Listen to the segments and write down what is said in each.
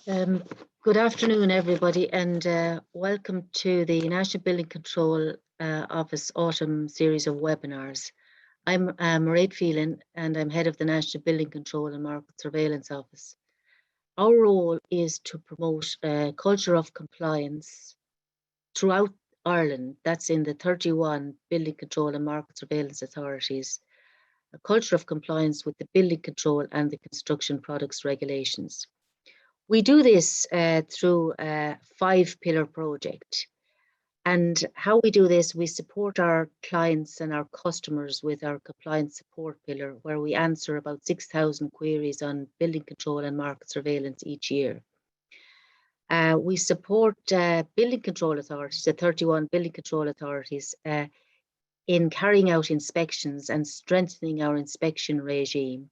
Um, Good afternoon, everybody, and welcome to the National Building Control Office Autumn Series of webinars. I'm Mairead Phelan, and I'm head of the National Building Control and Market Surveillance Office. Our role is to promote a culture of compliance throughout Ireland. That's in the 31 Building Control and Market Surveillance Authorities, a culture of compliance with the building control and the construction products regulations. We do this through a 5-pillar project. And how we do this, we support our clients and our customers with our compliance support pillar, where we answer about 6,000 queries on building control and market surveillance each year. We support building control authorities, the 31 building control authorities, in carrying out inspections and strengthening our inspection regime,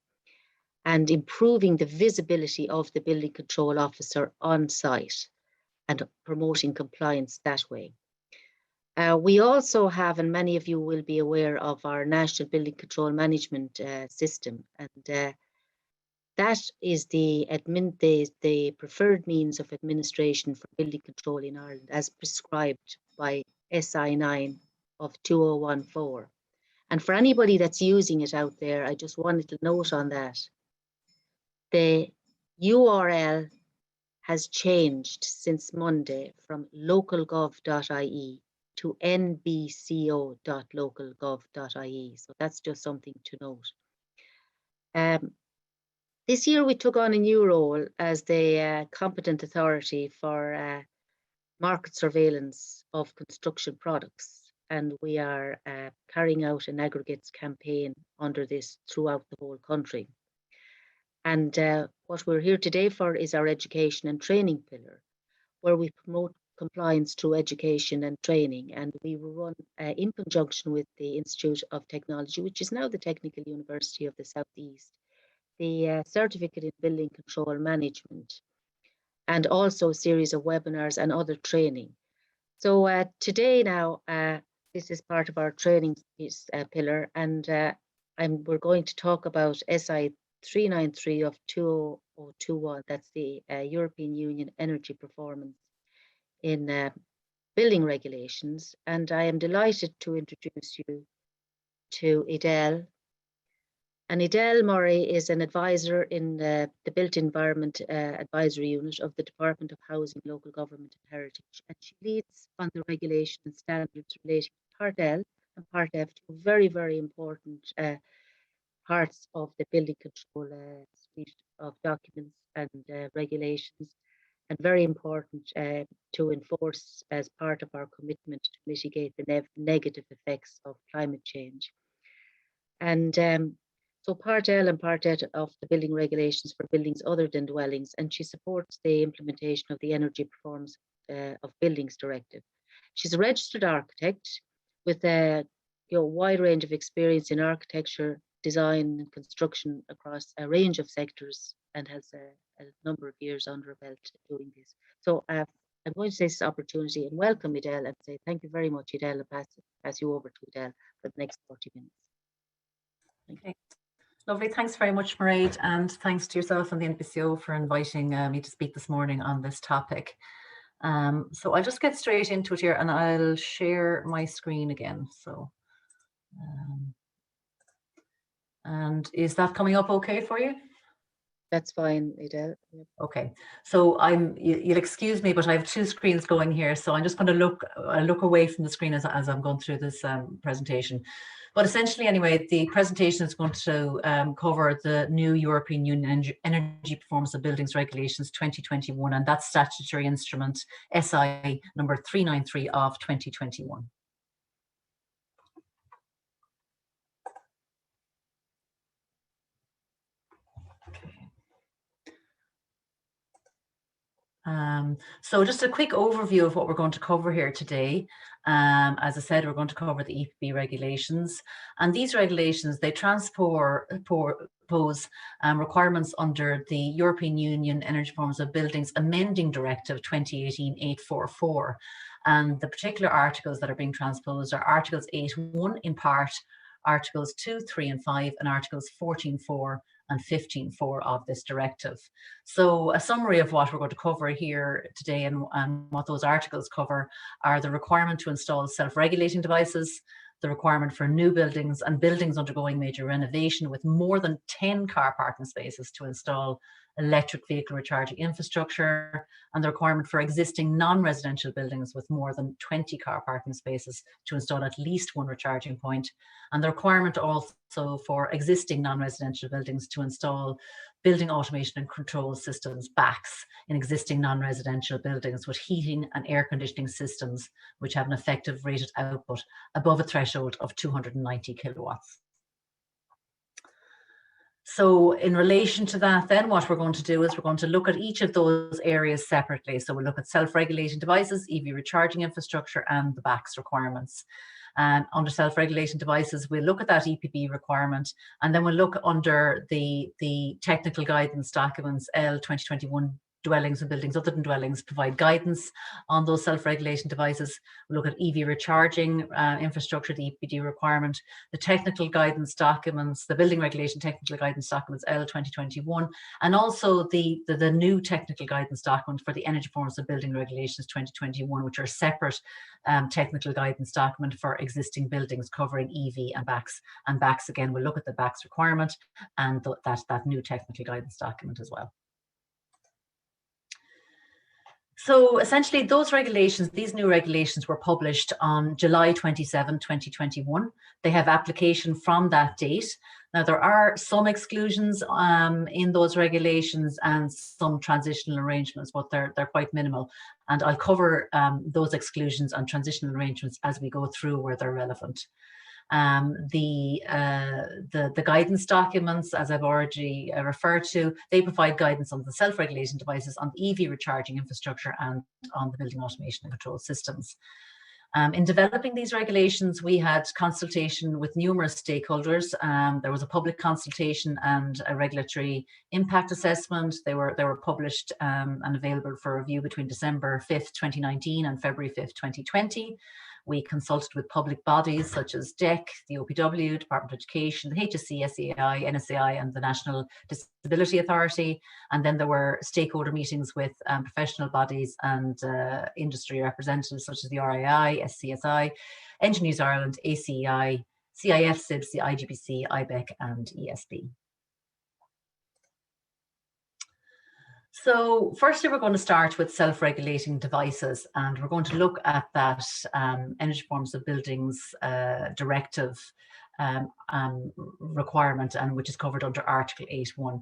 and improving the visibility of the building control officer on site and promoting compliance that way. We also have, and many of you will be aware of, our National Building Control Management System, and that is the preferred means of administration for building control in Ireland, as prescribed by SI 9 of 2014. And for anybody that's using it out there, I just wanted to note on that. The URL has changed since Monday from localgov.ie to nbco.localgov.ie. So that's just something to note. This year we took on a new role as the competent authority for market surveillance of construction products. And we are carrying out an aggregates campaign under this throughout the whole country. And what we're here today for is our education and training pillar, where we promote compliance through education and training. And we will run in conjunction with the Institute of Technology, which is now the Technical University of the Southeast, the Certificate in Building Control Management, and also a series of webinars and other training. So today now, this is part of our training pillar, and we're going to talk about SI 393 of 2021. That's the European Union Energy Performance in Building Regulations. And I am delighted to introduce you to Edel. And Edel Murray is an advisor in the Built Environment Advisory Unit of the Department of Housing, Local Government and Heritage. And she leads on the regulation and standards relating to Part L and Part F, two very, very important parts of the building control suite of documents and regulations, and very important to enforce as part of our commitment to mitigate the negative effects of climate change. And so Part L and Part F of the building regulations for buildings other than dwellings, and she supports the implementation of the Energy Performance of Buildings Directive. She's a registered architect with a wide range of experience in architecture, design and construction across a range of sectors, and has a number of years under her belt doing this. So I'm going to take this opportunity and welcome Edel and say thank you very much, Edel, and pass you over to Edel for the next 40 minutes. Thank you. Okay. Lovely. Thanks very much, Mairead, and thanks to yourself and the NBCO for inviting me to speak this morning on this topic. So I'll just get straight into it here, and I'll share my screen again. So. And is that coming up okay for you? That's fine, Edel. Okay, so you'll excuse me, but I have two screens going here, so I'm just going to look away from the screen as I'm going through this presentation. But essentially, anyway, the presentation is going to cover the new European Union Energy Performance of Buildings Regulations 2021, and that's statutory instrument SI number 393 of 2021. So just a quick overview of what we're going to cover here today. As I said, we're going to cover the EPB regulations, and these regulations, they transpose requirements under the European Union Energy Performance of Buildings Amending Directive 2018/844. And the particular articles that are being transposed are Articles 8.1 in part, Articles 2, 3 and 5, and Articles 14.4 and 15.4 of this directive. So a summary of what we're going to cover here today and what those articles cover are the requirement to install self-regulating devices, the requirement for new buildings and buildings undergoing major renovation with more than 10 car parking spaces to install electric vehicle recharging infrastructure, and the requirement for existing non-residential buildings with more than 20 car parking spaces to install at least one recharging point, and the requirement also for existing non-residential buildings to install building automation and control systems, BACS, in existing non-residential buildings with heating and air conditioning systems which have an effective rated output above a threshold of 290 kilowatts. So in relation to that, then what we're going to do is we're going to look at each of those areas separately. So we'll look at self-regulating devices, EV recharging infrastructure, and the BACS requirements. And under self-regulating devices, we'll look at that EPB requirement, and then we'll look under the technical guidance documents L 2021 dwellings and buildings other than dwellings provide guidance on those self-regulating devices. We'll look at EV recharging infrastructure, the EPD requirement, the technical guidance documents, the building regulation technical guidance documents L 2021, and also the new technical guidance document for the energy performance of building regulations 2021, which are separate technical guidance document for existing buildings covering EV and BACS. And BACS, again, we'll look at the BACS requirement and that new technical guidance document as well. So essentially those regulations, these new regulations were published on July 27, 2021. They have application from that date. Now there are some exclusions in those regulations and some transitional arrangements, but they're quite minimal. And I'll cover those exclusions and transitional arrangements as we go through where they're relevant. The guidance documents, as I've already referred to, they provide guidance on the self-regulating devices, on the EV recharging infrastructure, and on the building automation and control systems. In developing these regulations, we had consultation with numerous stakeholders. There was a public consultation and a regulatory impact assessment. They were published and available for review between December 5th, 2019 and February 5th, 2020. We consulted with public bodies such as DEC, the OPW, Department of Education, the HSC, SEAI, NSAI, and the National Disability Authority. And then there were stakeholder meetings with professional bodies and industry representatives such as the RII, SCSI, Engineers Ireland, ACEI, CIF, SIBS, the IGBC, IBEC, and ESB. So firstly, we're going to start with self-regulating devices, and we're going to look at that energy performance of buildings directive requirement, and which is covered under Article 8.1.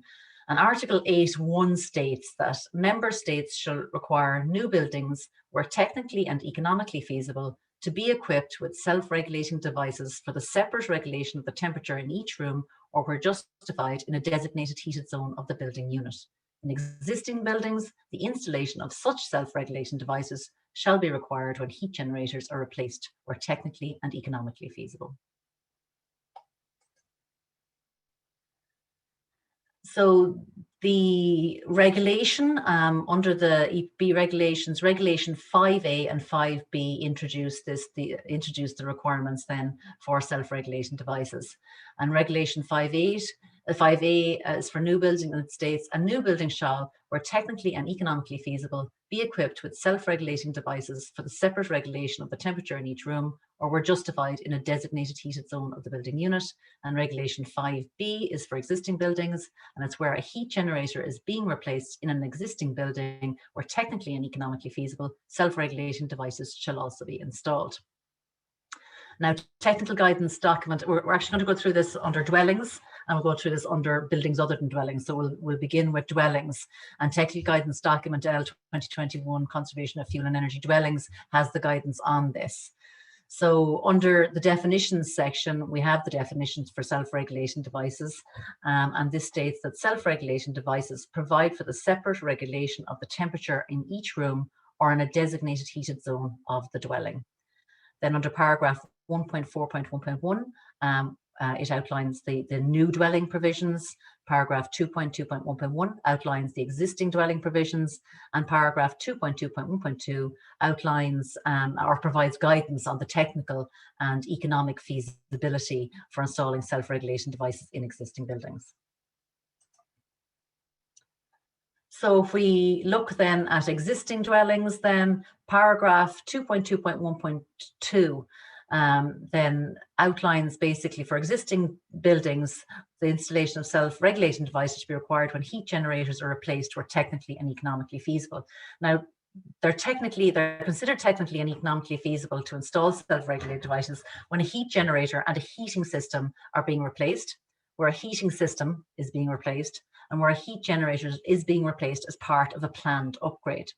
And Article 8.1 states that member states shall require new buildings where technically and economically feasible to be equipped with self-regulating devices for the separate regulation of the temperature in each room, or where justified in a designated heated zone of the building unit. In existing buildings, the installation of such self-regulating devices shall be required when heat generators are replaced where technically and economically feasible. So the regulation under the EPB regulations, Regulation 5A and 5B introduced the requirements then for self-regulating devices. And Regulation 5A is for new buildings, and it states a new building shall, where technically and economically feasible, be equipped with self-regulating devices for the separate regulation of the temperature in each room, or were justified in a designated heated zone of the building unit. And Regulation 5B is for existing buildings, and it's where a heat generator is being replaced in an existing building where technically and economically feasible, self-regulating devices shall also be installed. Now, technical guidance document, we're actually going to go through this under dwellings, and we'll go through this under buildings other than dwellings. So we'll begin with dwellings, and technical guidance document L 2021 conservation of fuel and energy dwellings has the guidance on this. So under the definitions section, we have the definitions for self-regulating devices, and this states that self-regulating devices provide for the separate regulation of the temperature in each room or in a designated heated zone of the dwelling. Then under paragraph 1.4.1.1, it outlines the new dwelling provisions. Paragraph 2.2.1.1 outlines the existing dwelling provisions, and paragraph 2.2.1.2 outlines or provides guidance on the technical and economic feasibility for installing self-regulating devices in existing buildings. So if we look then at existing dwellings, then paragraph 2.2.1.2 then outlines basically for existing buildings, the installation of self-regulating devices to be required when heat generators are replaced where technically and economically feasible. Now, they're considered technically and economically feasible to install self-regulated devices when a heat generator and a heating system are being replaced, where a heating system is being replaced, and where a heat generator is being replaced as part of a planned upgrade.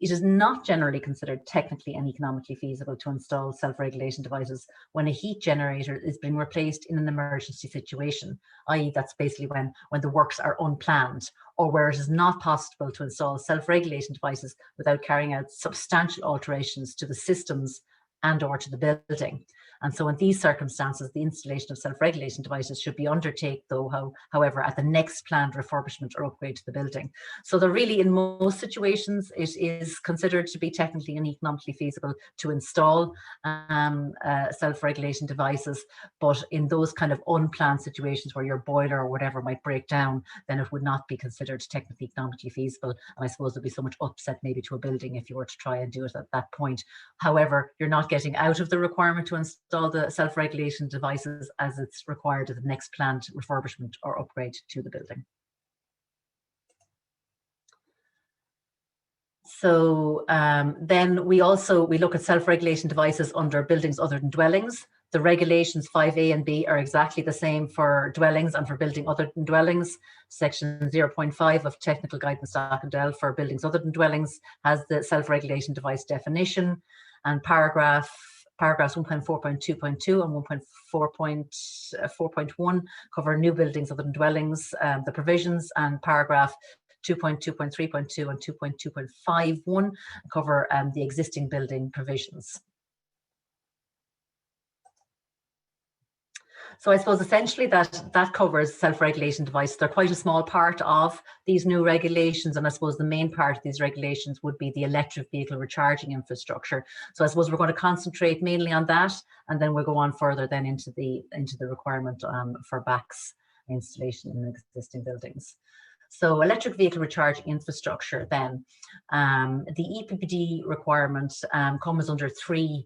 It is not generally considered technically and economically feasible to install self-regulation devices when a heat generator is being replaced in an emergency situation, i.e. that's basically when the works are unplanned, or where it is not possible to install self-regulation devices without carrying out substantial alterations to the systems and or to the building. And so in these circumstances, the installation of self-regulation devices should be undertaken, however, at the next planned refurbishment or upgrade to the building. So they're really, in most situations, it is considered to be technically and economically feasible to install self-regulation devices, but in those kind of unplanned situations where your boiler or whatever might break down, then it would not be considered technically economically feasible. And I suppose there'd be so much upset maybe to a building if you were to try and do it at that point. However, you're not getting out of the requirement to install the self-regulation devices as it's required at the next planned refurbishment or upgrade to the building. So then we look at self-regulation devices under buildings other than dwellings. The regulations 5A and B are exactly the same for dwellings and for building other than dwellings. Section 0.5 of Technical Guidance Doc Edel for buildings other than dwellings has the self-regulation device definition, and paragraphs 1.4.2.2 and 1.4.1 cover new buildings other than dwellings, the provisions, and paragraph 2.2.3.2 and 2.2.51 cover the existing building provisions. So I suppose essentially that covers self-regulation devices. They're quite a small part of these new regulations, and I suppose the main part of these regulations would be the electric vehicle recharging infrastructure. So I suppose we're going to concentrate mainly on that, and then we'll go on further then into the requirement for BACS installation in existing buildings. So electric vehicle recharging infrastructure then, the EPBD requirement comes under three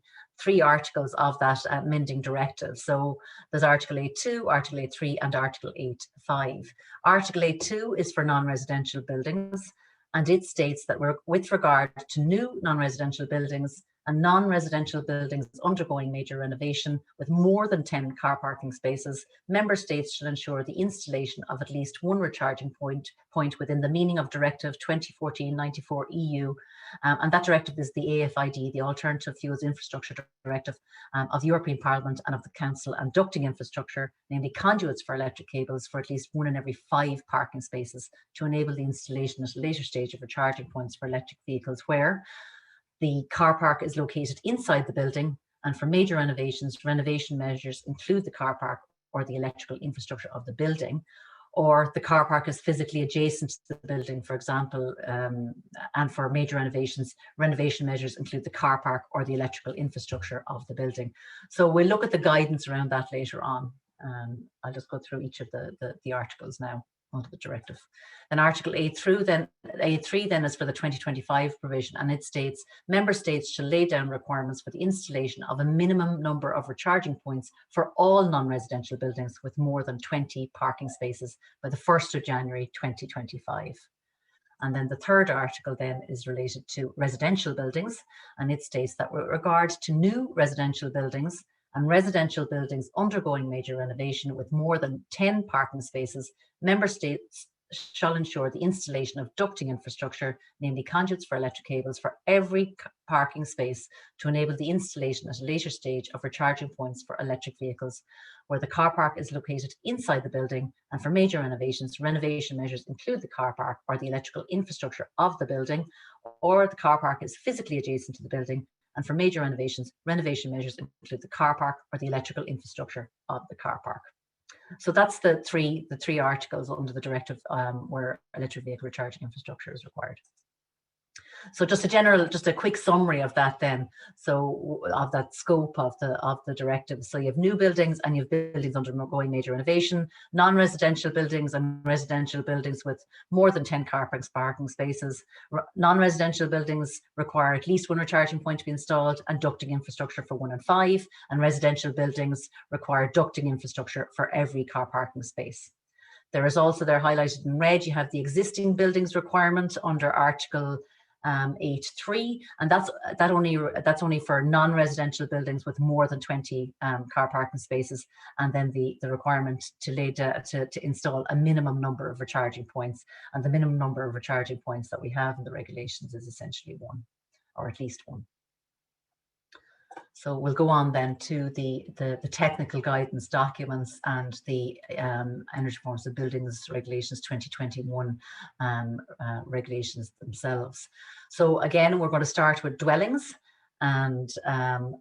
articles of that amending directive. So there's Article 8.2, Article 8.3 and Article 8.5. Article 8.2 is for non-residential buildings, and it states that with regard to new non-residential buildings and non-residential buildings undergoing major renovation with more than 10 car parking spaces, member states shall ensure the installation of at least one recharging point within the meaning of Directive 2014/94 EU, and that directive is the AFID, the Alternative Fuels Infrastructure Directive of the European Parliament and of the Council, and ducting infrastructure, namely conduits for electric cables for at least 1 in every 5 parking spaces to enable the installation at a later stage of recharging points for electric vehicles where the car park is located inside the building, and for major renovations, renovation measures include the car park or the electrical infrastructure of the building, or the car park is physically adjacent to the building, for example, and for major renovations, renovation measures include the car park or the electrical infrastructure of the building. So we'll look at the guidance around that later on. I'll just go through each of the articles now under the directive. And Article 8.3 then is for the 2025 provision, and it states member states shall lay down requirements for the installation of a minimum number of recharging points for all non-residential buildings with more than 20 parking spaces by the 1st of January 2025. And then the third article then is related to residential buildings, and it states that with regard to new residential buildings and residential buildings undergoing major renovation with more than 10 parking spaces, member states shall ensure the installation of ducting infrastructure, namely conduits for electric cables, for every parking space to enable the installation at a later stage of recharging points for electric vehicles, where the car park is located inside the building, and for major renovations, renovation measures include the car park or the electrical infrastructure of the building, or the car park is physically adjacent to the building, and for major renovations, renovation measures include the car park or the electrical infrastructure of the car park. So that's the three articles under the directive where electric vehicle recharging infrastructure is required. So just a quick summary of that then. So of that scope of the directive. So you have new buildings and you have buildings undergoing major renovation, non-residential buildings and residential buildings with more than 10 car parking spaces. Non-residential buildings require at least one recharging point to be installed and ducting infrastructure for 1 and 5, and residential buildings require ducting infrastructure for every car parking space. There is also, there highlighted in red, you have the existing buildings requirement under Article 8.3, and that's only for non-residential buildings with more than 20 car parking spaces, and then the requirement to install a minimum number of recharging points, and the minimum number of recharging points that we have in the regulations is essentially 1, or at least 1. So we'll go on then to the technical guidance documents and the Energy Performance of Buildings Regulations 2021 regulations themselves. So again, we're going to start with dwellings, and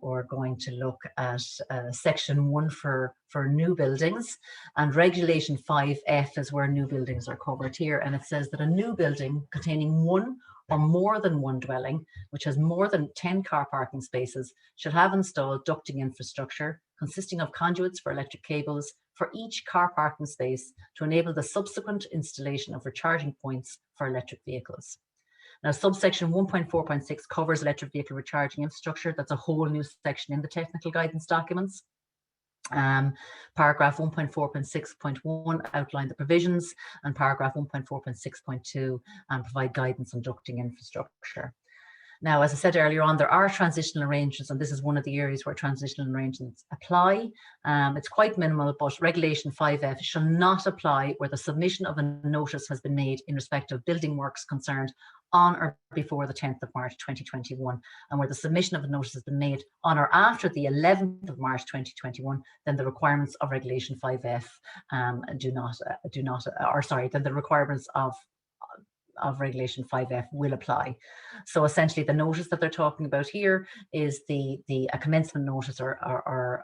we're going to look at section 1 for new buildings, and regulation 5F is where new buildings are covered here, and it says that a new building containing one or more than one dwelling which has more than 10 car parking spaces should have installed ducting infrastructure consisting of conduits for electric cables for each car parking space to enable the subsequent installation of recharging points for electric vehicles. Now, subsection 1.4.6 covers electric vehicle recharging infrastructure. That's a whole new section in the technical guidance documents. Paragraph 1.4.6.1 outline the provisions, and paragraph 1.4.6.2 provide guidance on ducting infrastructure. Now, as I said earlier on, there are transitional arrangements, and this is one of the areas where transitional arrangements apply. It's quite minimal, but regulation 5F shall not apply where the submission of a notice has been made in respect of building works concerned on or before the 10th of March 2021, and where the submission of a notice has been made on or after the 11th of March 2021, then the requirements of regulation 5F then the requirements of regulation 5F will apply. So essentially the notice that they're talking about here is a commencement notice or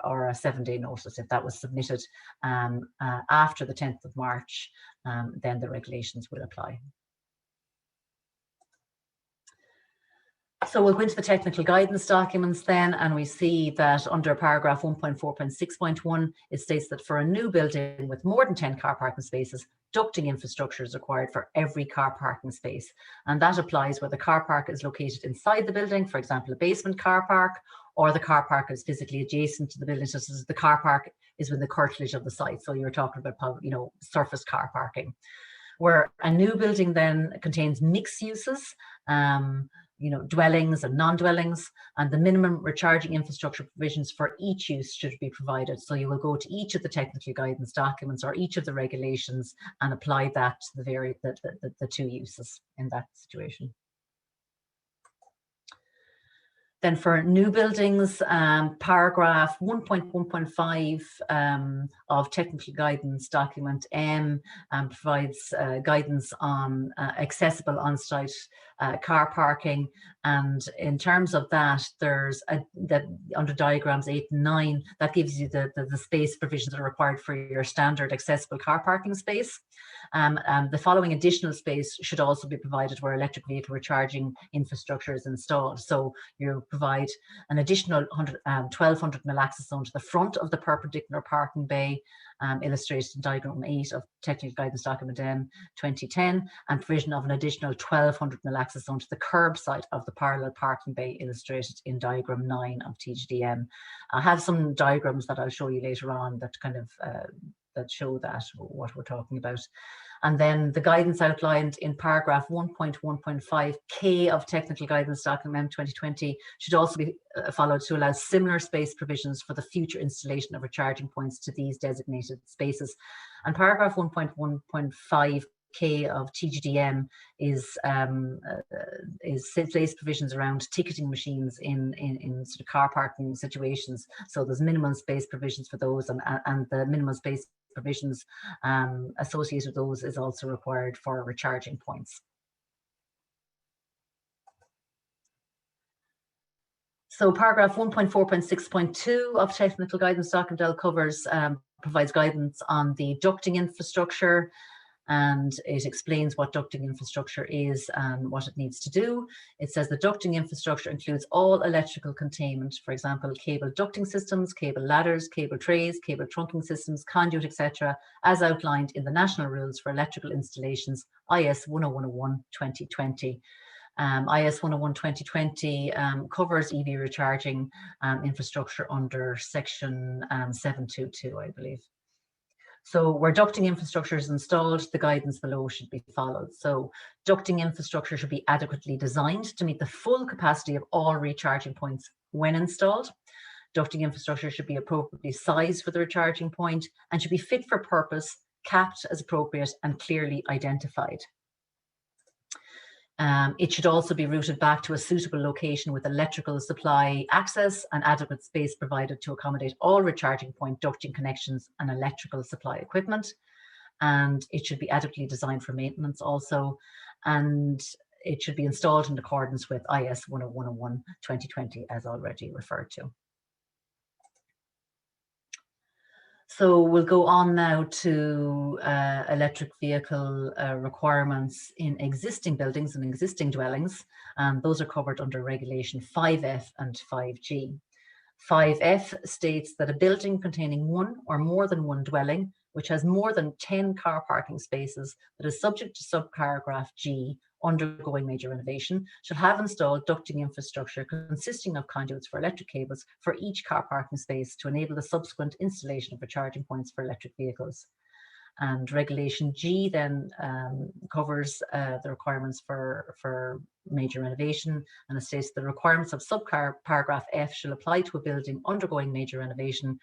a 7-day notice. If that was submitted after the 10th of March, then the regulations will apply. So we'll go into the technical guidance documents then, and we see that under paragraph 1.4.6.1, it states that for a new building with more than 10 car parking spaces, ducting infrastructure is required for every car parking space. And that applies where the car park is located inside the building, for example, a basement car park, or the car park is physically adjacent to the building, such as the car park is within the curtilage of the site. So you're talking about, surface car parking. Where a new building then contains mixed uses, dwellings and non-dwellings, and the minimum recharging infrastructure provisions for each use should be provided. So you will go to each of the technical guidance documents or each of the regulations and apply that to the two uses in that situation. Then for new buildings, paragraph 1.1.5 of technical guidance document M provides guidance on accessible on-site car parking. And in terms of that, there's that under diagrams 8 and 9, that gives you the space provisions that are required for your standard accessible car parking space. The following additional space should also be provided where electric vehicle recharging infrastructure is installed. So you provide an additional 1200 mil access zone to the front of the perpendicular parking bay, illustrated in diagram 8 of technical guidance document M 2010, and provision of an additional 1200 mil access zone to the curb side of the parallel parking bay, illustrated in diagram 9 of TGDM. I have some diagrams that I'll show you later on that kind of that show that what we're talking about. And then the guidance outlined in paragraph 1.1.5K of technical guidance document 2020 should also be followed to allow similar space provisions for the future installation of recharging points to these designated spaces. And paragraph 1.1.5K of TGDM is place provisions around ticketing machines in sort of car parking situations. So there's minimum space provisions for those, and the minimum space provisions associated with those is also required for recharging points. So paragraph 1.4.6.2 of technical guidance document L covers provides guidance on the ducting infrastructure. and it explains what ducting infrastructure is and what it needs to do. It says the ducting infrastructure includes all electrical containment, for example, cable ducting systems, cable ladders, cable trays, cable trunking systems, conduit, etc., as outlined in the National Rules for Electrical Installations, IS 10101-2020. IS 101-2020 covers EV recharging infrastructure under section 722, I believe. So where ducting infrastructure is installed, the guidance below should be followed. So ducting infrastructure should be adequately designed to meet the full capacity of all recharging points when installed. Ducting infrastructure should be appropriately sized for the recharging point and should be fit for purpose, capped as appropriate, and clearly identified. It should also be routed back to a suitable location with electrical supply access and adequate space provided to accommodate all recharging point ducting connections and electrical supply equipment. And it should be adequately designed for maintenance also. And it should be installed in accordance with IS 10101-2020 as already referred to. So we'll go on now to electric vehicle requirements in existing buildings and existing dwellings. Those are covered under Regulation 5F and 5G. 5F states that a building containing one or more than one dwelling, which has more than 10 car parking spaces, that is subject to subparagraph G, undergoing major renovation, shall have installed ducting infrastructure consisting of conduits for electric cables for each car parking space to enable the subsequent installation of recharging points for electric vehicles. And Regulation G then covers the requirements for major renovation, and it states the requirements of subparagraph F shall apply to a building undergoing major renovation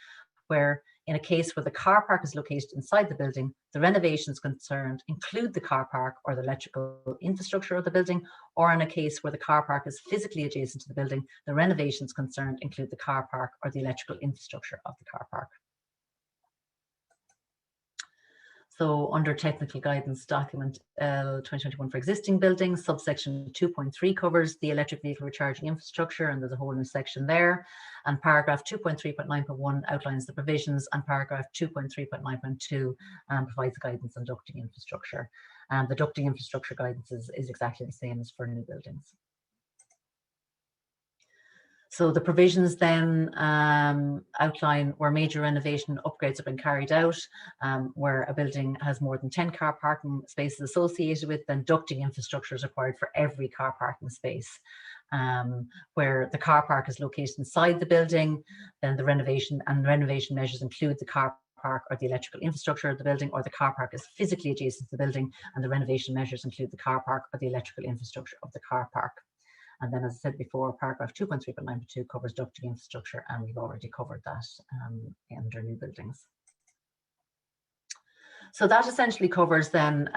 where, in a case where the car park is located inside the building, the renovations concerned include the car park or the electrical infrastructure of the building, or in a case where the car park is physically adjacent to the building, the renovations concerned include the car park or the electrical infrastructure of the car park. So under technical guidance document L 2021 for existing buildings, subsection 2.3 covers the electric vehicle recharging infrastructure, and there's a whole new section there. And paragraph 2.3.9.1 outlines the provisions, and paragraph 2.3.9.2 provides guidance on ducting infrastructure. The ducting infrastructure guidance is exactly the same as for new buildings. So the provisions then outline where major renovation upgrades have been carried out, where a building has more than 10 car parking spaces associated with, then ducting infrastructure is required for every car parking space. Where the car park is located inside the building, then the renovation measures include the car park or the electrical infrastructure of the building, or the car park is physically adjacent to the building, and the renovation measures include the car park or the electrical infrastructure of the car park. And then, as I said before, paragraph 2.3.9.2 covers ducting infrastructure, and we've already covered that under new buildings. So that essentially covers then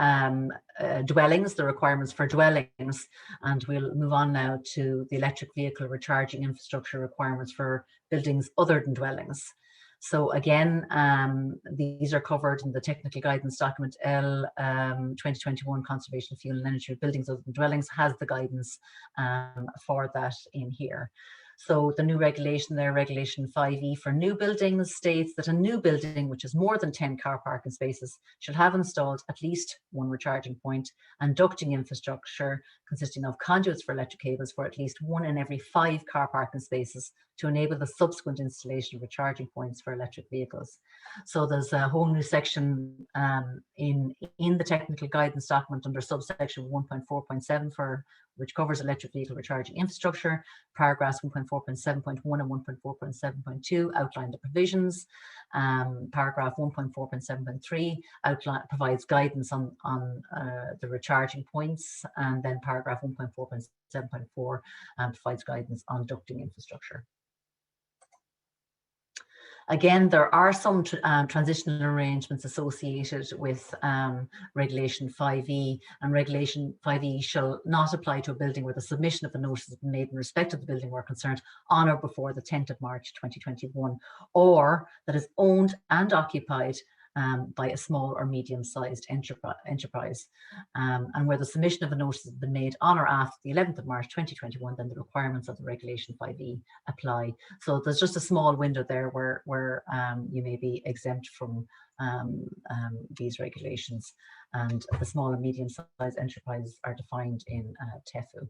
dwellings, the requirements for dwellings, and we'll move on now to the electric vehicle recharging infrastructure requirements for buildings other than dwellings. So again, these are covered in the technical guidance document L 2021 Conservation of Fuel and Energy Buildings Other than Dwellings has the guidance for that in here. So the new regulation there, Regulation 5E for new buildings, states that a new building which has more than 10 car parking spaces should have installed at least one recharging point, and ducting infrastructure consisting of conduits for electric cables for at least one in every 5 car parking spaces to enable the subsequent installation of recharging points for electric vehicles. So there's a whole new section in the technical guidance document under subsection 1.4.7 for which covers electric vehicle recharging infrastructure. Paragraphs 1.4.7.1 and 1.4.7.2 outline the provisions. Paragraph 1.4.7.3 provides guidance on the recharging points, and then paragraph 1.4.7.4 provides guidance on ducting infrastructure. Again, there are some transitional arrangements associated with Regulation 5E, and Regulation 5E shall not apply to a building where the submission of the notice has been made in respect of the building we're concerned on or before the 10th of March 2021, or that is owned and occupied by a small or medium-sized enterprise. And where the submission of a notice has been made on or after the 11th of March 2021, then the requirements of the Regulation 5E apply. So there's just a small window there where you may be exempt from these regulations. and the small and medium-sized enterprises are defined in TEFU.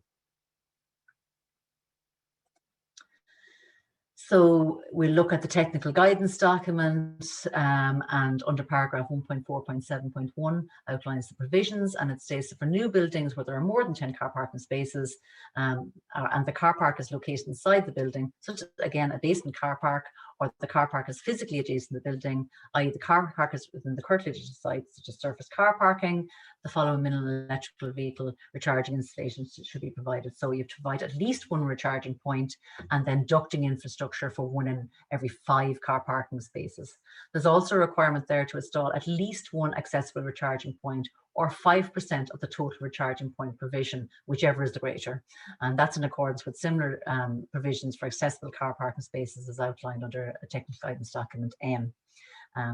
So we look at the technical guidance document, and under paragraph 1.4.7.1 outlines the provisions, and it states that for new buildings where there are more than 10 car parking spaces and the car park is located inside the building, such as again a basement car park, or the car park is physically adjacent to the building, i.e. the car park is within the curtilage of the site, such as surface car parking, the following minimal electrical vehicle recharging installations should be provided. So you have to provide at least one recharging point, and then ducting infrastructure for 1 in every 5 car parking spaces. There's also a requirement there to install at least one accessible recharging point, or 5% of the total recharging point provision, whichever is the greater. And that's in accordance with similar provisions for accessible car parking spaces as outlined under a technical guidance document M.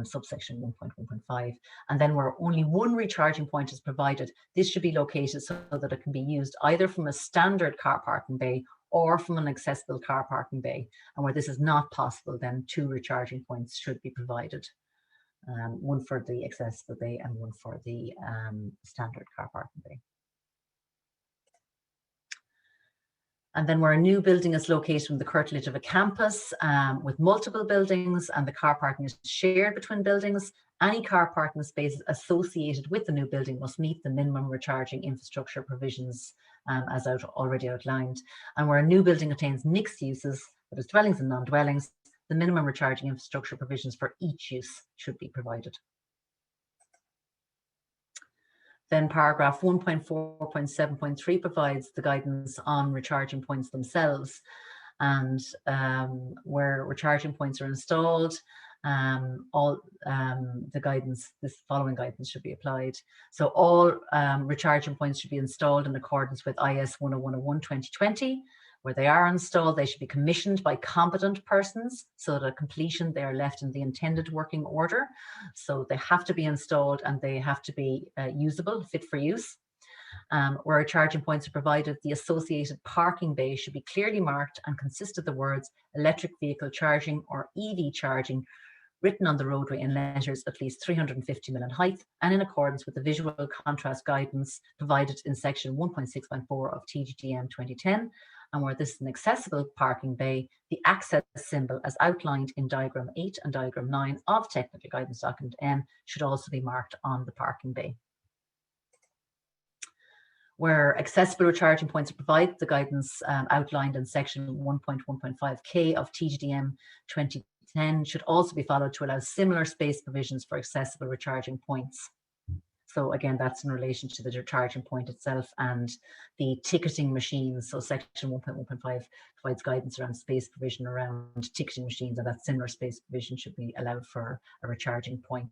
Subsection 1.1.5, and then where only one recharging point is provided, this should be located so that it can be used either from a standard car parking bay or from an accessible car parking bay. And where this is not possible, then 2 recharging points should be provided, one for the accessible bay and one for the standard car parking bay. And then where a new building is located in the curtilage of a campus with multiple buildings and the car parking is shared between buildings, any car parking spaces associated with the new building must meet the minimum recharging infrastructure provisions as already outlined. And where a new building contains mixed uses, that is dwellings and non-dwellings, the minimum recharging infrastructure provisions for each use should be provided. Then paragraph 1.4.7.3 provides the guidance on recharging points themselves, and where recharging points are installed, this following guidance should be applied. So all recharging points should be installed in accordance with IS 10101/2020. Where they are installed, they should be commissioned by competent persons, so that at completion they are left in the intended working order. So they have to be installed and they have to be usable, fit for use. Where charging points are provided, the associated parking bay should be clearly marked and consist of the words electric vehicle charging or EV charging written on the roadway in letters at least 350 mm in height, and in accordance with the visual contrast guidance provided in section 1.6.4 of TGDM 2010. And where this is an accessible parking bay, the access symbol as outlined in diagram 8 and diagram 9 of technical guidance document M should also be marked on the parking bay. Where accessible recharging points are provided, the guidance outlined in section 1.1.5K of TGDM 2010 should also be followed to allow similar space provisions for accessible recharging points. So again, that's in relation to the recharging point itself and the ticketing machines. So section 1.1.5 provides guidance around space provision around ticketing machines, and that similar space provision should be allowed for a recharging point.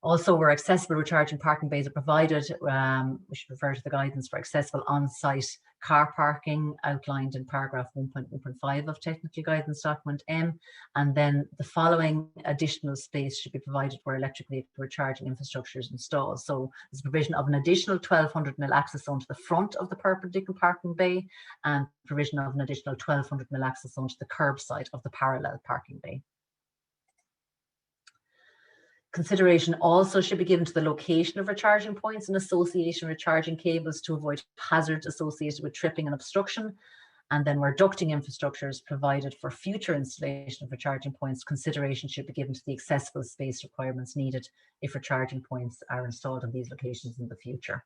Also, where accessible recharging parking bays are provided, we should refer to the guidance for accessible on-site car parking outlined in paragraph 1.1.5 of technical guidance document M. And then the following additional space should be provided where electric vehicle recharging infrastructure is installed. So there's provision of an additional 1200 mm access zone to the front of the perpendicular parking bay, and provision of an additional 1200 mm access zone to the curb side of the parallel parking bay. Consideration also should be given to the location of recharging points and association with charging cables to avoid hazards associated with tripping and obstruction. And then where ducting infrastructure is provided for future installation of recharging points, consideration should be given to the accessible space requirements needed if recharging points are installed in these locations in the future.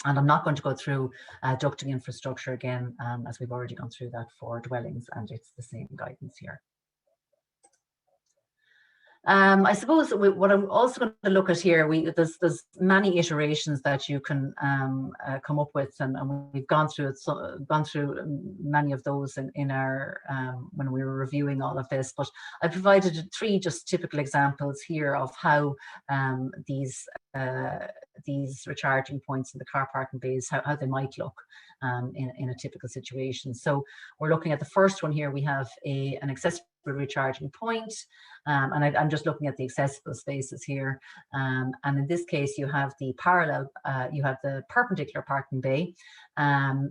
And I'm not going to go through ducting infrastructure again, as we've already gone through that for dwellings, and it's the same guidance here. I suppose what I'm also going to look at here, there's many iterations that you can come up with, and we've gone through it, gone through many of those in our when we were reviewing all of this. But I provided 3 just typical examples here of how these recharging points in the car parking bays, how they might look in a typical situation. So we're looking at the first one here. We have an accessible recharging point. And I'm just looking at the accessible spaces here. And in this case, you have the parallel, you have the perpendicular parking bay.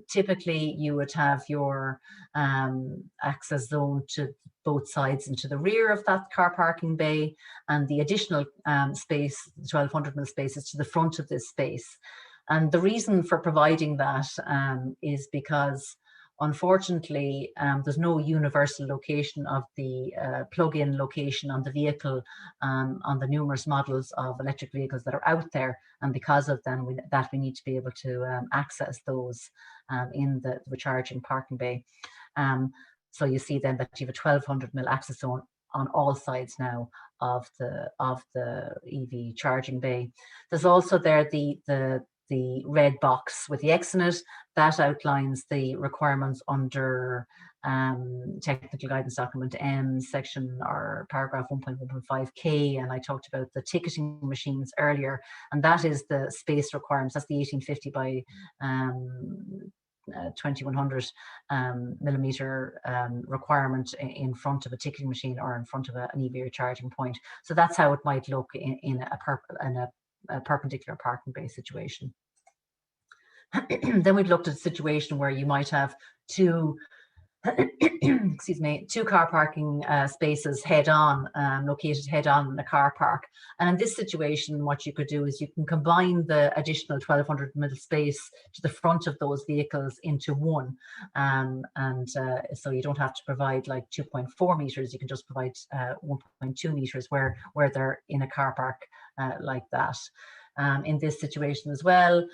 Typically, you would have your access zone to both sides and to the rear of that car parking bay, and the additional space, 1200 mil spaces, to the front of this space. And the reason for providing that is because, unfortunately, there's no universal location of the plug-in location on the vehicle, on the numerous models of electric vehicles that are out there. And because of them, we need to be able to access those in the recharging parking bay. So you see then that you have a 1200 mil access zone on all sides now of the EV charging bay. There's also there the red box with the X in it that outlines the requirements under technical guidance document M, section or paragraph 1.1.5K, and I talked about the ticketing machines earlier, and that is the space requirements. That's the 1850 by 2100 millimeter requirement in front of a ticketing machine or in front of an EV charging point. So that's how it might look in a perpendicular parking bay situation. Then we've looked at a situation where you might have two excuse me, two car parking spaces head-on, located head-on in a car park. And in this situation, what you could do is you can combine the additional 1200 mil space to the front of those vehicles into one. So you don't have to provide like 2.4 meters, you can just provide 1.2 meters where they're in a car park like that. In this situation as well,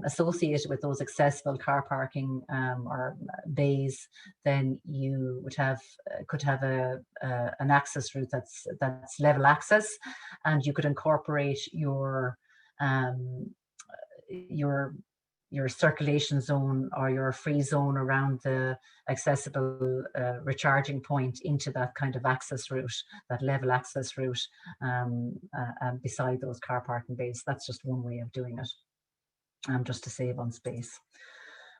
associated with those accessible car parking or bays, then you would have could have an access route that's level access, and you could incorporate your circulation zone or your free zone around the accessible recharging point into that kind of access route, that level access route beside those car parking bays. That's just one way of doing it, just to save on space.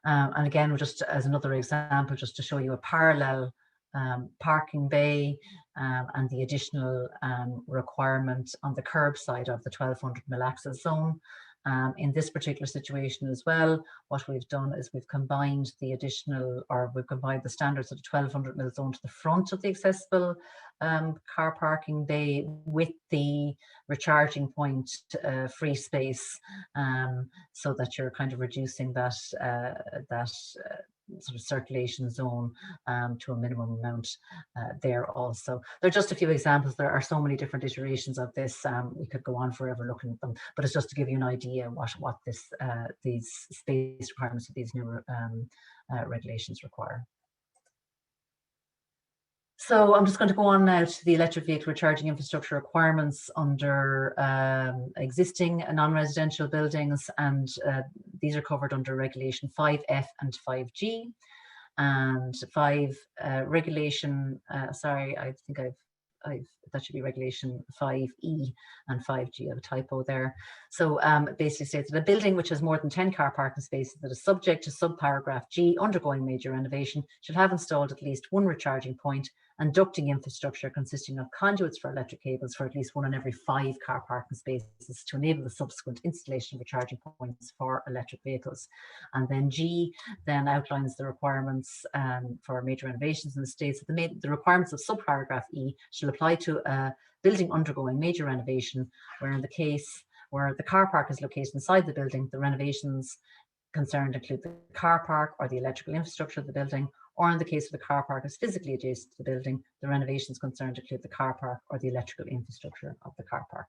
And again, just as another example, just to show you a parallel parking bay and the additional requirement on the curb side of the 1200 mil access zone. In this particular situation as well, what we've done is we've combined the standards of the 1200 mil zone to the front of the accessible car parking bay with the recharging point free space, so that you're kind of reducing that sort of circulation zone to a minimum amount there also. There are just a few examples. There are so many different iterations of this. We could go on forever looking at them, but it's just to give you an idea what these space requirements of these new regulations require. So I'm just going to go on now to the electric vehicle recharging infrastructure requirements under existing non-residential buildings, and these are covered under Regulation 5F and 5G. And 5 regulation, sorry, I think that should be Regulation 5E and 5G. I have a typo there. So it basically states that a building which has more than 10 car parking spaces that is subject to subparagraph G undergoing major renovation should have installed at least one recharging point and ducting infrastructure consisting of conduits for electric cables for at least one in every 5 car parking spaces to enable the subsequent installation of recharging points for electric vehicles. And then G then outlines the requirements for major renovations, and states that the requirements of subparagraph E shall apply to a building undergoing major renovation, where in the case where the car park is located inside the building, the renovations concerned include the car park or the electrical infrastructure of the building, or in the case where the car park is physically adjacent to the building, the renovations concerned include the car park or the electrical infrastructure of the car park.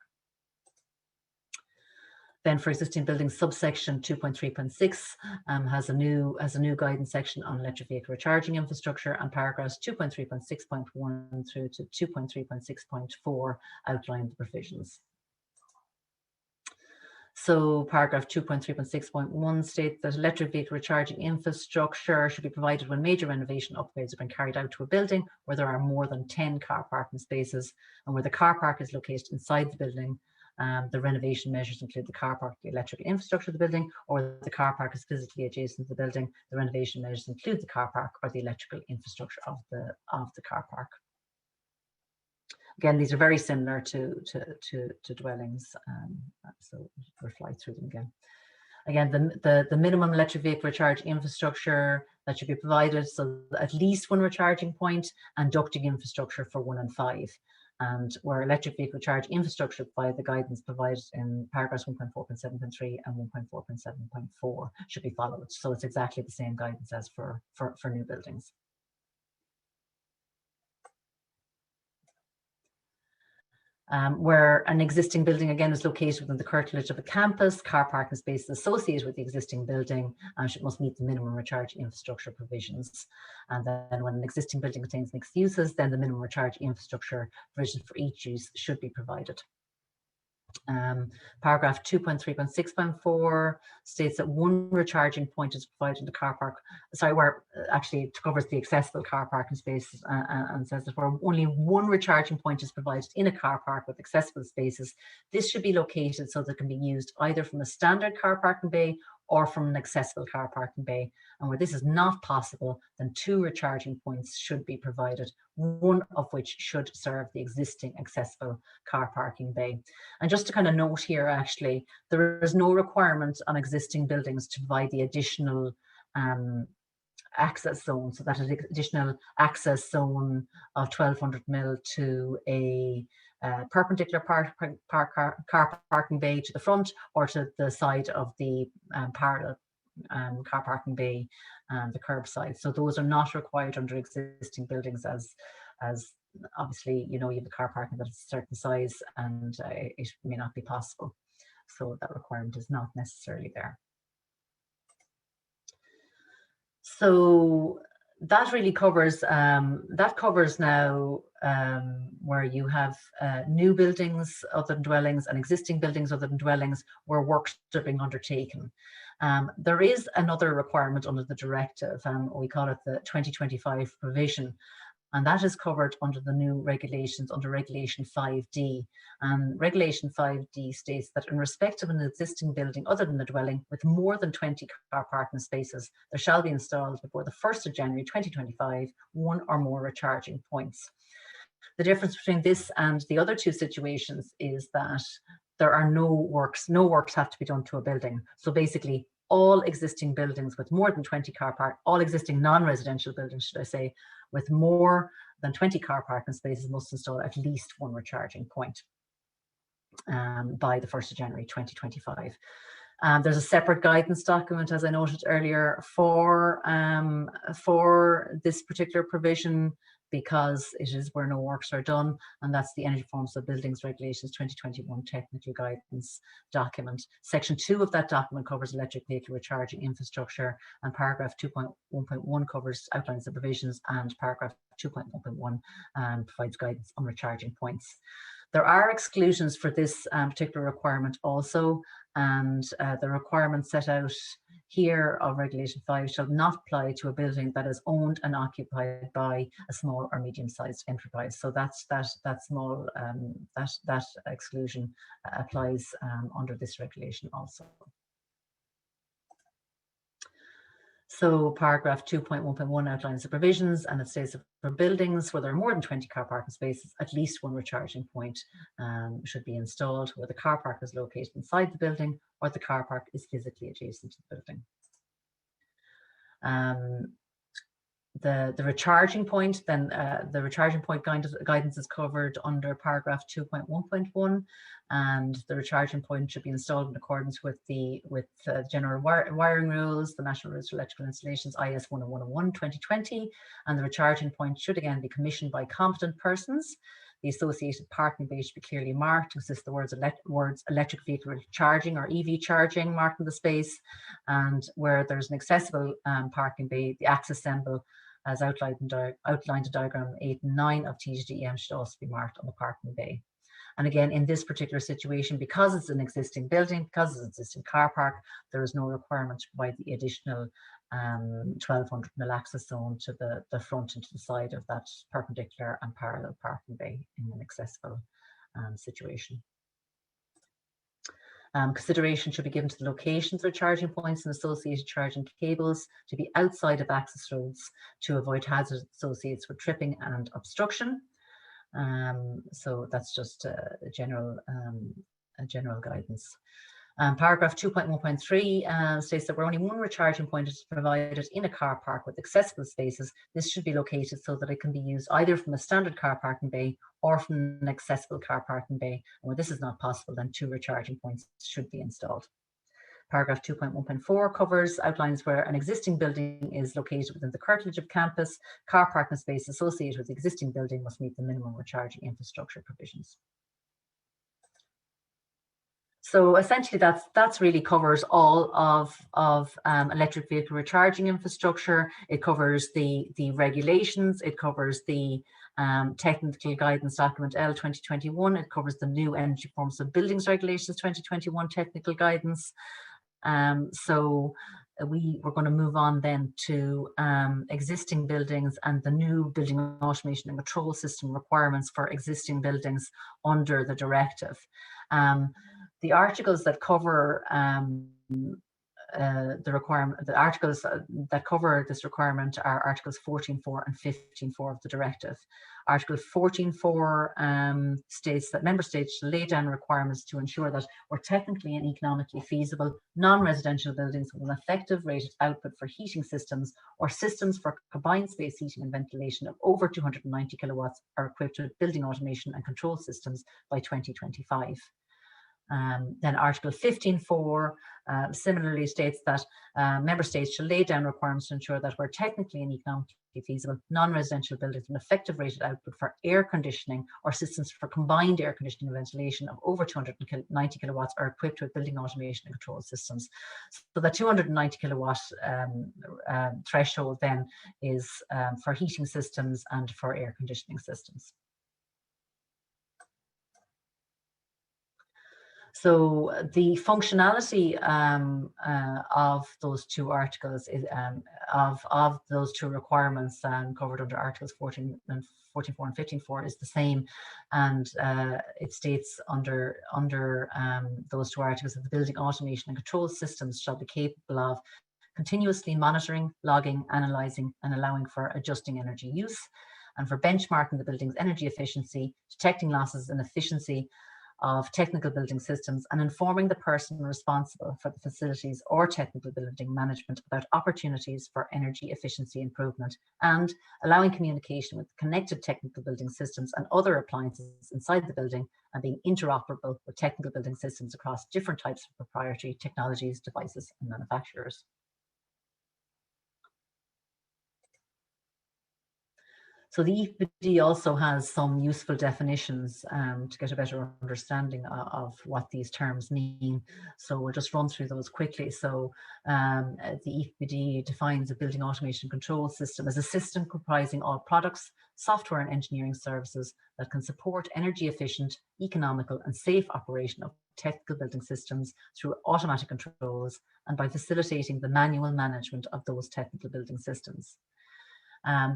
Then for existing buildings, subsection 2.3.6 has a new guidance section on electric vehicle recharging infrastructure, and paragraphs 2.3.6.1 through to 2.3.6.4 outline the provisions. So paragraph 2.3.6.1 states that electric vehicle recharging infrastructure should be provided when major renovation upgrades have been carried out to a building where there are more than 10 car parking spaces, and where the car park is located inside the building. The renovation measures include the car park, the electrical infrastructure of the building, or the car park is physically adjacent to the building. The renovation measures include the car park or the electrical infrastructure of the car park. Again, these are very similar to dwellings, so we'll fly through them again. Again, the minimum electric vehicle recharge infrastructure that should be provided, so at least one recharging point, and ducting infrastructure for 1 and 5. And where electric vehicle charge infrastructure by the guidance provided in paragraphs 1.4.7.3 and 1.4.7.4 should be followed. So it's exactly the same guidance as for new buildings. Where an existing building again is located within the curtilage of a campus, car parking spaces associated with the existing building must meet the minimum recharge infrastructure provisions. And then when an existing building contains mixed uses, then the minimum recharge infrastructure provisions for each use should be provided. Paragraph 2.3.6.4 states that one recharging point is provided in the car park, where actually it covers the accessible car parking spaces and says that where only one recharging point is provided in a car park with accessible spaces, this should be located so that it can be used either from a standard car parking bay or from an accessible car parking bay. And where this is not possible, then 2 recharging points should be provided, one of which should serve the existing accessible car parking bay. And just to kind of note here, actually, there is no requirement on existing buildings to provide the additional access zone, so that an additional access zone of 1200 mil to a perpendicular car parking bay to the front or to the side of the parallel car parking bay, the curb side. So those are not required under existing buildings, as obviously, you know, you have a car parking that is a certain size and it may not be possible. So that requirement is not necessarily there. So that really covers now where you have new buildings other than dwellings and existing buildings other than dwellings where works are being undertaken. There is another requirement under the directive, we call it the 2025 provision, and that is covered under the new regulations under Regulation 5D. And Regulation 5D states that in respect of an existing building other than the dwelling with more than 20 car parking spaces, there shall be installed before the 1st of January 2025 one or more recharging points. The difference between this and the other two situations is that there are no works have to be done to a building. So basically, all existing buildings with more than 20 car park, all existing non-residential buildings, should I say, with more than 20 car parking spaces must install at least one recharging point by the 1st of January 2025. There's a separate guidance document, as I noted earlier, for this particular provision, because it is where no works are done, and that's the Energy Performance of Buildings Regulations 2021 Technical Guidance document. Section 2 of that document covers electric vehicle recharging infrastructure, and paragraph 2.1.1 outlines the provisions, and paragraph 2.1.1 provides guidance on recharging points. There are exclusions for this particular requirement also, and the requirements set out here of Regulation 5 shall not apply to a building that is owned and occupied by a small or medium-sized enterprise. So that exclusion applies under this regulation also. So paragraph 2.1.1 outlines the provisions, and it states that for buildings where there are more than 20 car parking spaces, at least one recharging point should be installed where the car park is located inside the building or the car park is physically adjacent to the building. The recharging point, then the recharging point guidance is covered under paragraph 2.1.1, and the recharging point should be installed in accordance with the general wiring rules, the National Rules for Electrical Installations IS 10101/2020, and the recharging point should again be commissioned by competent persons. The associated parking bay should be clearly marked, consist the words electric vehicle charging or EV charging marked in the space, and where there's an accessible parking bay, the access symbol as outlined in diagram 8 and 9 of TGDEM should also be marked on the parking bay. And again, in this particular situation, because it's an existing building, because it's an existing car park, there is no requirement to provide the additional 1200 mil access zone to the front and to the side of that perpendicular and parallel parking bay in an accessible situation. Consideration should be given to the locations for charging points and associated charging cables to be outside of access roads to avoid hazards associated with tripping and obstruction. So that's just a general guidance. Paragraph 2.1.3 states that where only one recharging point is provided in a car park with accessible spaces, this should be located so that it can be used either from a standard car parking bay or from an accessible car parking bay. And where this is not possible, then 2 recharging points should be installed. Paragraph 2.1.4 outlines where an existing building is located within the curtilage of campus, car parking space associated with the existing building must meet the minimum recharging infrastructure provisions. So essentially, that's really covers all of electric vehicle recharging infrastructure. It covers the regulations. It covers the technical guidance document L 2021. It covers the new energy forms of buildings regulations 2021 technical guidance. So we're going to move on then to existing buildings and the new building automation and control system requirements for existing buildings under the directive. The articles that cover the articles that cover this requirement are Articles 14.4 and 15.4 of the directive. Article 14.4 states that member states shall lay down requirements to ensure that where technically and economically feasible, non-residential buildings with an effective rated output for heating systems or systems for combined space heating and ventilation of over 290 kilowatts are equipped with building automation and control systems by 2025. Then Article 15.4 similarly states that member states shall lay down requirements to ensure that where technically and economically feasible, non-residential buildings with an effective rated output for air conditioning or systems for combined air conditioning and ventilation of over 290 kilowatts are equipped with building automation and control systems. So the 290 kilowatt threshold then is for heating systems and for air conditioning systems. So the functionality of those 2 articles is of those 2 requirements covered under Articles 14.4 and 15.4 is the same, and it states under those 2 articles that the building automation and control systems shall be capable of continuously monitoring, logging, analysing, and allowing for adjusting energy use, and for benchmarking the building's energy efficiency, detecting losses in efficiency of technical building systems, and informing the person responsible for the facilities or technical building management about opportunities for energy efficiency improvement, and allowing communication with connected technical building systems and other appliances inside the building, and being interoperable with technical building systems across different types of proprietary technologies, devices, and manufacturers. So the EPD also has some useful definitions to get a better understanding of what these terms mean. So we'll just run through those quickly. So the EPD defines a building automation control system as a system comprising all products, software and engineering services that can support energy efficient, economical and safe operation of technical building systems through automatic controls and by facilitating the manual management of those technical building systems.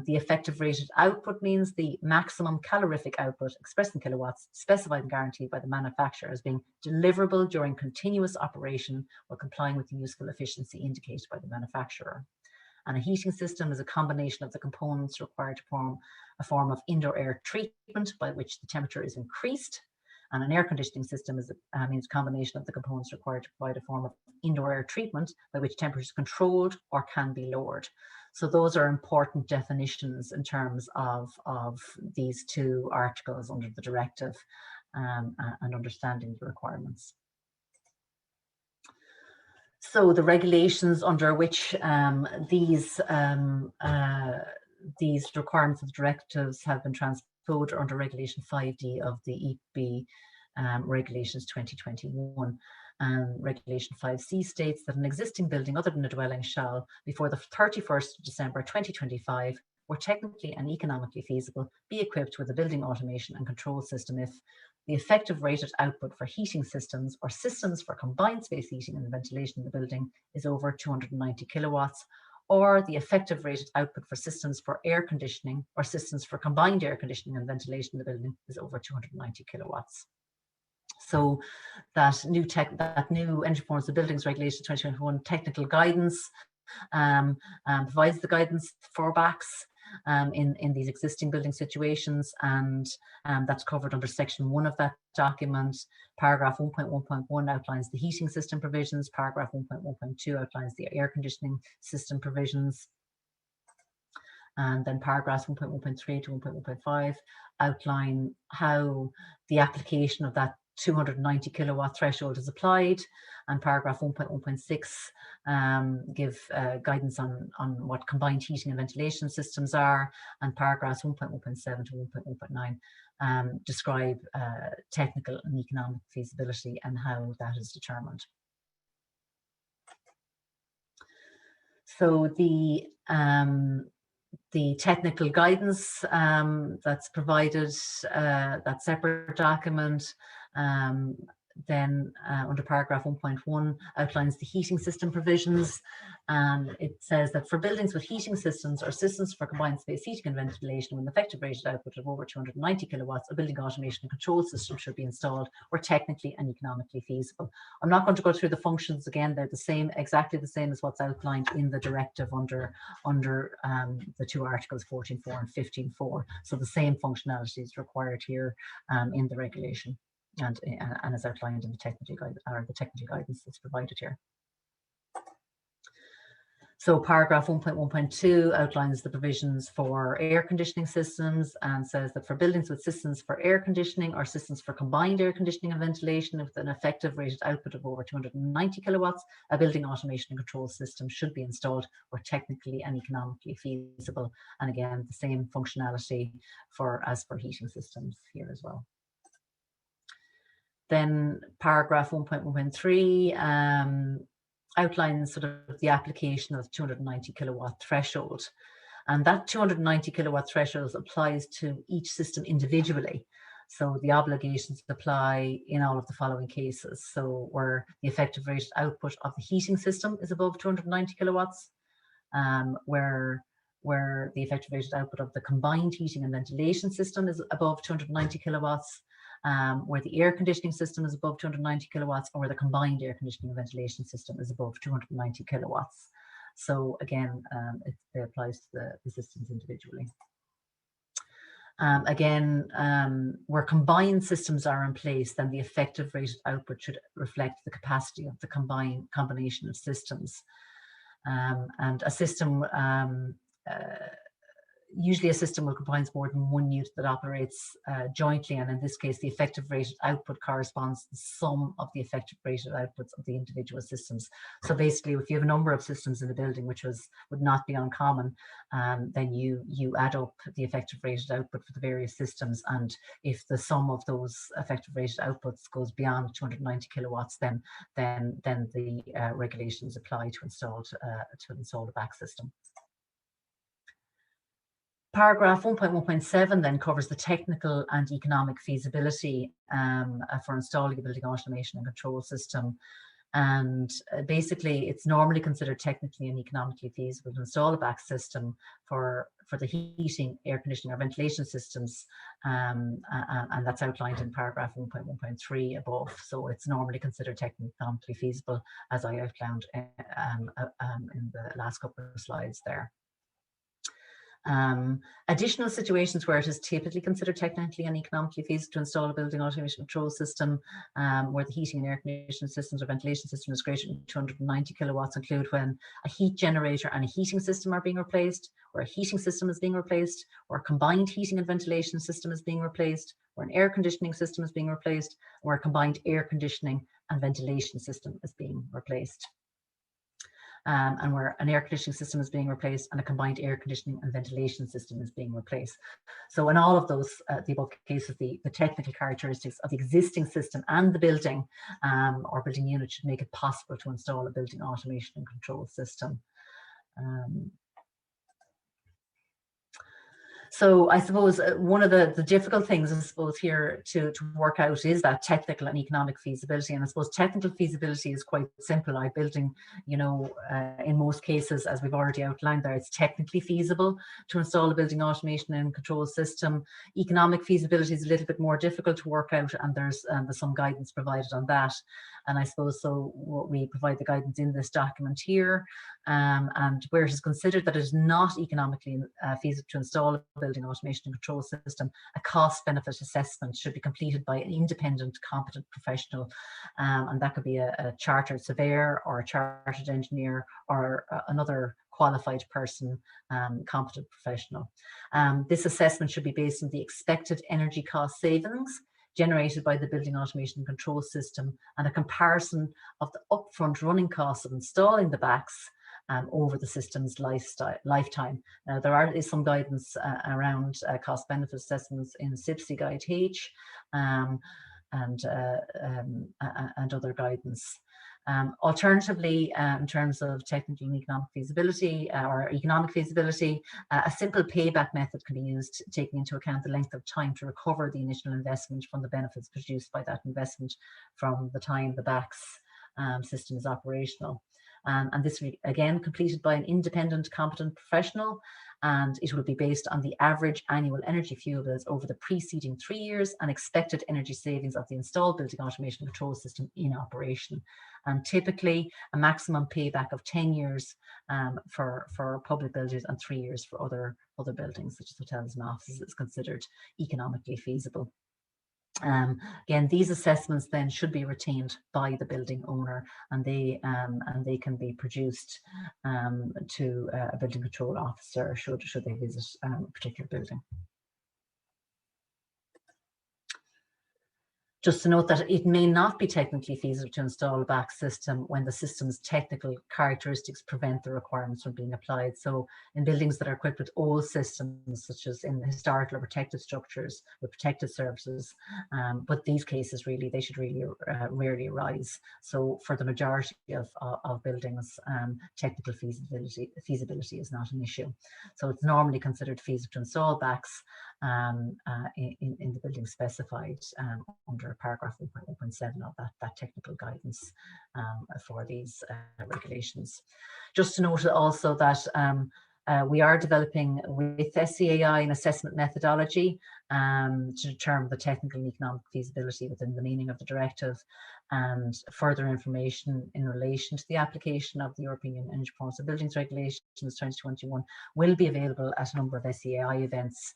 The effective rated output means the maximum calorific output expressed in kilowatts specified and guaranteed by the manufacturer as being deliverable during continuous operation while complying with the useful efficiency indicated by the manufacturer. And a heating system is a combination of the components required to form a form of indoor air treatment by which the temperature is increased. And an air conditioning system means a combination of the components required to provide a form of indoor air treatment by which temperature is controlled or can be lowered. So those are important definitions in terms of these 2 articles under the directive and understanding the requirements. So the regulations under which these requirements of the directives have been transposed are under Regulation 5D of the EB Regulations 2021. Regulation 5C states that an existing building other than a dwelling shall, before the 31st of December 2025, where technically and economically feasible, be equipped with a building automation and control system if the effective rated output for heating systems or systems for combined space heating and ventilation in the building is over 290 kilowatts, or the effective rated output for systems for air conditioning or systems for combined air conditioning and ventilation in the building is over 290 kilowatts. So that new Energy Performance of Buildings Regulation 2021 technical guidance provides the guidance for BACS. in these existing building situations, and that's covered under section 1 of that document. Paragraph 1.1.1 outlines the heating system provisions. Paragraph 1.1.2 outlines the air conditioning system provisions. And then paragraphs 1.1.3 to 1.1.5 outline how the application of that 290 kilowatt threshold is applied, and paragraph 1.1.6 give guidance on what combined heating and ventilation systems are, and paragraphs 1.1.7 to 1.1.9 describe technical and economic feasibility and how that is determined. So the technical guidance that's provided, that separate document, then under paragraph 1.1 outlines the heating system provisions, and it says that for buildings with heating systems or systems for combined space heating and ventilation with an effective rated output of over 290 kilowatts, a building automation and control system should be installed where technically and economically feasible. I'm not going to go through the functions again. They're the same, exactly the same as what's outlined in the directive under the two articles 14.4 and 15.4. So the same functionality is required here in the regulation, and as outlined in the technical guidance that's provided here. So paragraph 1.1.2 outlines the provisions for air conditioning systems and says that for buildings with systems for air conditioning or systems for combined air conditioning and ventilation with an effective rated output of over 290 kilowatts, a building automation and control system should be installed where technically and economically feasible. And again, the same functionality as for heating systems here as well. Then paragraph 1.1.3 outlines sort of the application of 290 kilowatt threshold, and that 290 kilowatt threshold applies to each system individually. So the obligations apply in all of the following cases. So where the effective rated output of the heating system is above 290 kilowatts, where the effective rated output of the combined heating and ventilation system is above 290 kilowatts, where the air conditioning system is above 290 kilowatts, or where the combined air conditioning and ventilation system is above 290 kilowatts. So again, it applies to the systems individually. Again, where combined systems are in place, then the effective rated output should reflect the capacity of the combination of systems. And a system, usually a system will combine more than one unit that operates jointly, and in this case the effective rated output corresponds to the sum of the effective rated outputs of the individual systems. So basically, if you have a number of systems in a building, which would not be uncommon, then you add up the effective rated output for the various systems, and if the sum of those effective rated outputs goes beyond 290 kilowatts, then the regulations apply to install the BACS system. Paragraph 1.1.7 then covers the technical and economic feasibility for installing a building automation and control system. And basically, it's normally considered technically and economically feasible to install a BACS system for the heating, air conditioning, or ventilation systems, and that's outlined in paragraph 1.1.3 above. So it's normally considered technically and economically feasible, as I outlined in the last couple of slides there. Additional situations where it is typically considered technically and economically feasible to install a building automation control system where the heating and air conditioning systems or ventilation system is greater than 290 kilowatts include when a heat generator and a heating system are being replaced, where a heating system is being replaced, or a combined heating and ventilation system is being replaced, where an air conditioning system is being replaced, or a combined air conditioning and ventilation system is being replaced. And where an air conditioning system is being replaced and a combined air conditioning and ventilation system is being replaced. So in all of those, the above cases, the technical characteristics of the existing system and the building or building unit should make it possible to install a building automation and control system. So I suppose one of the difficult things, I suppose, here to work out is that technical and economic feasibility. And I suppose technical feasibility is quite simple. Like building, in most cases, as we've already outlined there, it's technically feasible to install a building automation and control system. Economic feasibility is a little bit more difficult to work out, and there's some guidance provided on that. And I suppose so we provide the guidance in this document here, and where it is considered that it is not economically feasible to install a building automation and control system, a cost benefit assessment should be completed by an independent competent professional, and that could be a chartered surveyor or a chartered engineer or another qualified person, competent professional. This assessment should be based on the expected energy cost savings generated by the building automation and control system, and a comparison of the upfront running costs of installing the BACS over the system's lifetime. Now, there is some guidance around cost benefit assessments in CIPSE Guide H and other guidance. Alternatively, in terms of technical and economic feasibility a simple payback method can be used, taking into account the length of time to recover the initial investment from the benefits produced by that investment from the time the BACS system is operational. And this will be again completed by an independent competent professional, and it will be based on the average annual energy fuel bills over the preceding 3 years and expected energy savings of the installed building automation control system in operation. And typically a maximum payback of 10 years for public buildings and 3 years for other buildings such as hotels and offices is considered economically feasible. Again, these assessments then should be retained by the building owner, and they can be produced to a building control officer should they visit a particular building. Just to note that it may not be technically feasible to install a BACS system when the system's technical characteristics prevent the requirements from being applied. So in buildings that are equipped with old systems, such as in historical or protected structures with protected services, but these cases really, they should really rarely arise. So for the majority of buildings, technical feasibility is not an issue. So it's normally considered feasible to install BACS in the building specified under paragraph 1.7 of that technical guidance for these regulations. Just to note also that we are developing with SCAI an assessment methodology to determine the technical and economic feasibility within the meaning of the directive, and further information in relation to the application of the European Energy Performance of Buildings Regulations 2021 will be available at a number of SCAI events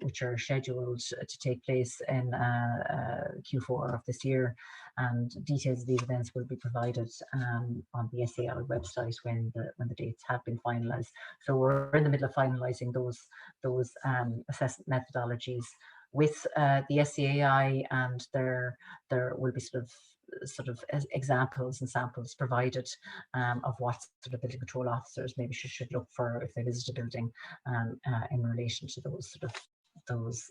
which are scheduled to take place in Q4 of this year, and details of these events will be provided on the SCAI website when the dates have been finalised. So we're in the middle of finalising those assessment methodologies with the SCAI, and there will be sort of examples and samples provided of what sort of building control officers maybe should look for if they visit a building in relation to those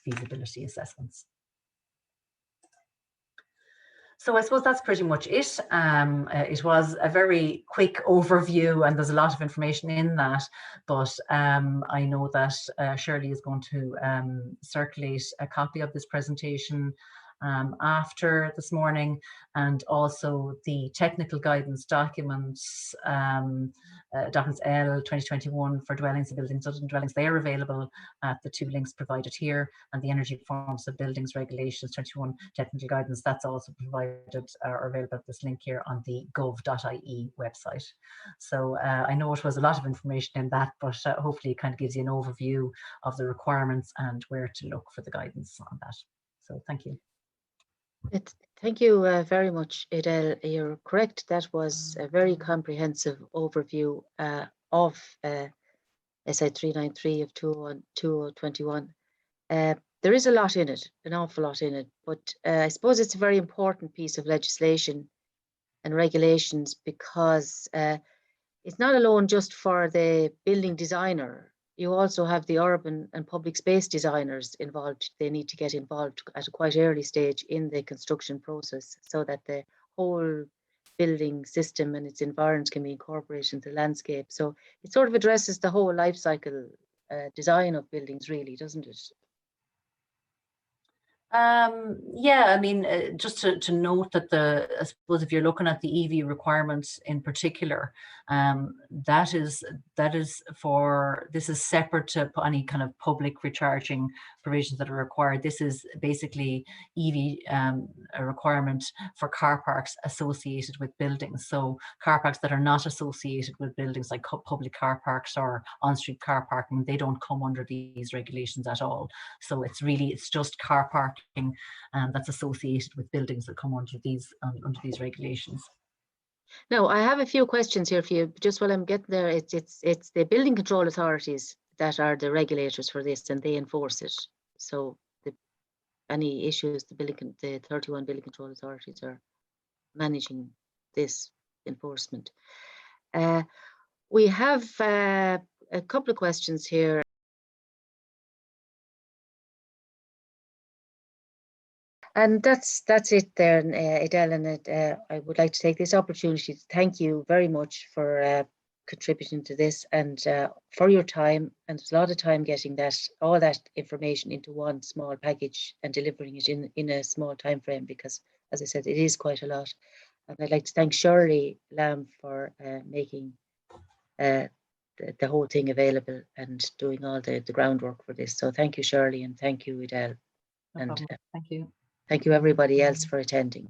feasibility assessments. So I suppose that's pretty much it. It was a very quick overview, and there's a lot of information in that, but I know that Shirley is going to circulate a copy of this presentation after this morning, and also the technical guidance documents, documents L 2021 for dwellings and buildings other than dwellings. They are available at the 2 links provided here, and the Energy Performance of Buildings Regulations 21 technical guidance, that's also provided or available at this link here on the gov.ie website. So I know it was a lot of information in that, but hopefully it kind of gives you an overview of the requirements and where to look for the guidance on that. So thank you. Thank you very much, Edel. You're correct. That was a very comprehensive overview of SI 393 of 2021. There is a lot in it, an awful lot in it, but I suppose it's a very important piece of legislation and regulations because it's not alone just for the building designer. You also have the urban and public space designers involved. They need to get involved at a quite early stage in the construction process so that the whole building system and its environment can be incorporated into the landscape. So it sort of addresses the whole life cycle design of buildings, really, doesn't it? Yeah, I mean, just to note that I suppose if you're looking at the EV requirements in particular, that is this is separate to any kind of public recharging provisions that are required. This is basically EV a requirement for car parks associated with buildings. So car parks that are not associated with buildings, like public car parks or on-street car parking, they don't come under these regulations at all. So it's just car parking that's associated with buildings that come under these regulations. Now, I have a few questions here for you. Just while I'm getting there, it's the building control authorities that are the regulators for this, and they enforce it. So any issues, the 31 building control authorities are managing this enforcement. We have a couple of questions here. And that's it there, Edel, and I would like to take this opportunity to thank you very much for contributing to this and for your time. And there's a lot of time getting all that information into one small package and delivering it in a small time frame, because, as I said, it is quite a lot. And I'd like to thank Shirley Lamb for making the whole thing available and doing all the groundwork for this. So thank you, Shirley, and thank you, Edel. No problem. Thank you. Thank you, everybody else, for attending.